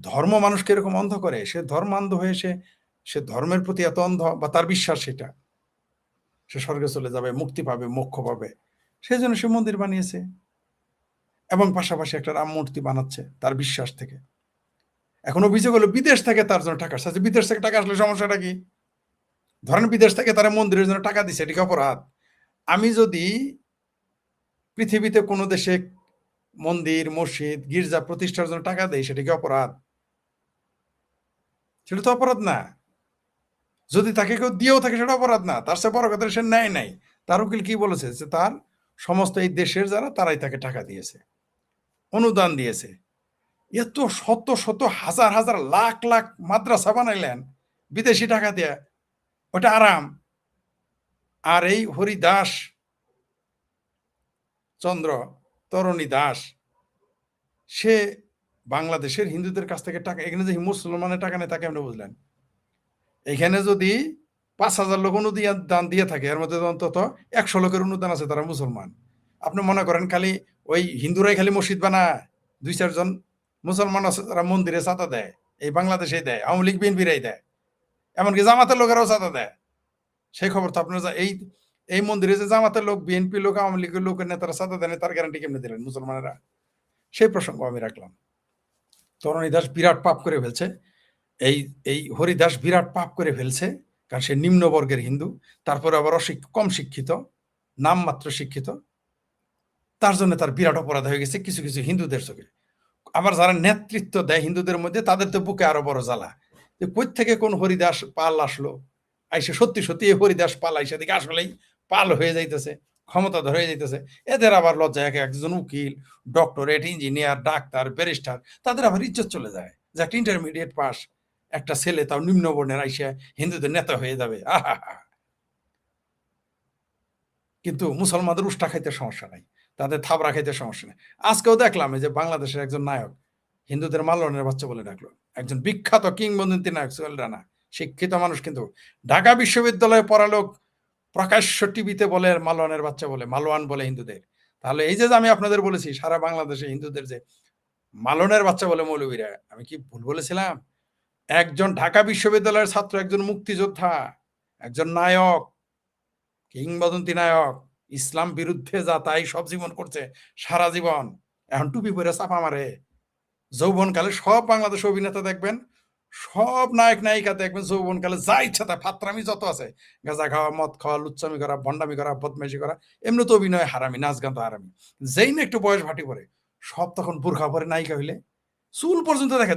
ধর্ম মানুষকে এরকম অন্ধ করে, সে ধর্মান্ধ হয়ে সে ধর্মের প্রতি এত অন্ধ, বা তার বিশ্বাস সেটা সে স্বর্গে চলে যাবে, মুক্তি পাবে, মোক্ষ পাবে, সেই জন্য সে মন্দির বানিয়েছে এবং পাশাপাশি একটা রাম মূর্তি বানাচ্ছে তার বিশ্বাস থেকে। এখন অভিযোগ হলো বিদেশ থেকে তার জন্য টাকা আসছে। বিদেশ থেকে টাকা আসলে সমস্যাটা কি? ধরেন বিদেশ থেকে তারা মন্দিরের জন্য টাকা দিচ্ছে, এটা কি অপরাধ? আমি যদি পৃথিবীতে কোনো দেশে মন্দির, মসজিদ, গির্জা প্রতিষ্ঠার জন্য টাকা দেয়, সেটা কি অপরাধ? সেটা তো অপরাধ না। যদি তাকে কেউ দিয়েও থাকে সেটা অপরাধ না। তার চেয়ে বড় কথা সে নেয় নাই। তার উকিল কি বলেছে যে তার সমস্ত এই দেশের যারা তারাই তাকে টাকা দিয়েছে, অনুদান দিয়েছে। এত শত শত হাজার হাজার লাখ লাখ মাদ্রাসা বানাইলেন বিদেশি টাকা দিয়ে, ওটা আরাম। আর এই হরিদাস চন্দ্র, তরণী দাস, সে বাংলাদেশের হিন্দুদের কাছ থেকে টাকা, এখানে যে মুসলমানের টাকা নেই তাকে আমরা বুঝলেন। এখানে যদি 5,000 লোক অনুদান দিয়ে থাকে, এর মধ্যে অন্তত 100 লোকের অনুদান আছে তারা মুসলমান। আপনি মনে করেন খালি ওই হিন্দুরাই খালি মসজিদ বানায়? 2-4 জন মুসলমান আছে তারা মন্দিরে চাঁদা দেয়, এই বাংলাদেশে দেয়, আওয়ামী লীগ বিএনপিরাই দেয়, এমনকি জামাতের লোকেরাও চাঁদা দেয়। সেই খবর তো আপনারা এই মন্দিরে যে জামাতের লোক, বিএনপি লোক, আওয়ামী লীগের লোকের নেতারা চাঁদা দেন, তার গ্যারান্টি কেমনে দিলেন মুসলমানেরা? সেই প্রসঙ্গ আমি রাখলাম। তরণী দাস বিরাট পাপ করে ফেলছে, এই এই হরিদাস বিরাট পাপ করে ফেলছে, কারণ সে নিম্নবর্গের হিন্দু, তারপরে আবার কম শিক্ষিত, নামমাত্র শিক্ষিত, তার জন্য তার বিরাট অপরাধ হয়ে গেছে কিছু কিছু হিন্দুদের চোখে। আবার যারা নেতৃত্ব দেয় হিন্দুদের মধ্যে, তাদের তো বুকে আরো বড় জ্বালা, যে কই থেকে কোন হরিদাস পাল আসলো, আইসে সত্যি সত্যি এই হরিদাস পাল আইসে দিকে আসলেই পাল হয়ে যাইতেছে, ক্ষমতাধর হয়ে যাইতেছে। এদের আবার লজ্জা, একজন উকিল, ডক্টরেট, ইঞ্জিনিয়ার, ডাক্তার, ব্যারিস্টার, তাদের আবার ইজ্জত চলে যায় যে একটা ইন্টারমিডিয়েট পাস একটা ছেলে, তাও নিম্ন বর্ণের, আইসা হিন্দুদের নেতা হয়ে যাবে। আহা! কিন্তু মুসলমানদের উষ্টা খাইতে সমস্যা নাই, তাদের থাবড়া খাইতে সমস্যা নেই। আজকেও দেখলাম এই যে বাংলাদেশের একজন নায়ক হিন্দুদের মালনের বাচ্চা বলে ডাকলো, একজন বিখ্যাত কিংবদন্তি নায়ক সোহেল রানা, শিক্ষিত মানুষ, কিন্তু ঢাকা বিশ্ববিদ্যালয়ে পড়ালোক, প্রকাশ্য টিভিতে বলে মালনের বাচ্চা বলে, মালোয়ান বলে হিন্দুদের। তাহলে এই যে আমি আপনাদের বলেছি সারা বাংলাদেশে হিন্দুদের যে মালনের বাচ্চা বলে মৌলবীরা, আমি কি ভুল বলেছিলাম? একজন ঢাকা বিশ্ববিদ্যালয়ের ছাত্র, একজন মুক্তিযোদ্ধা, একজন নায়ক, কিংবদন্তি নায়ক, ইসলাম বিরুদ্ধে যা তাই সব জীবন করছে সারা জীবন, এখন টুপি পরে চাপা মারে। যৌবনকালে সব বাংলাদেশ অভিনেতা দেখবেন, সব নায়ক নায়িকা দেখবেন যৌবনকালে যা ইচ্ছা তা ফাত্রামি যত আছে, গাঁজা খাওয়া, মদ খাওয়া, লুচ্চামি করা, ভণ্ডামি করা, বদমাইশি করা, এমনি তো অভিনয় হারামি, নাচ গান তো হারামি। যেই না একটু বয়স ভাটি পড়ে, সব তখন বোরখা পরে নায়িকা হইলে চুল পর্যন্ত দেখে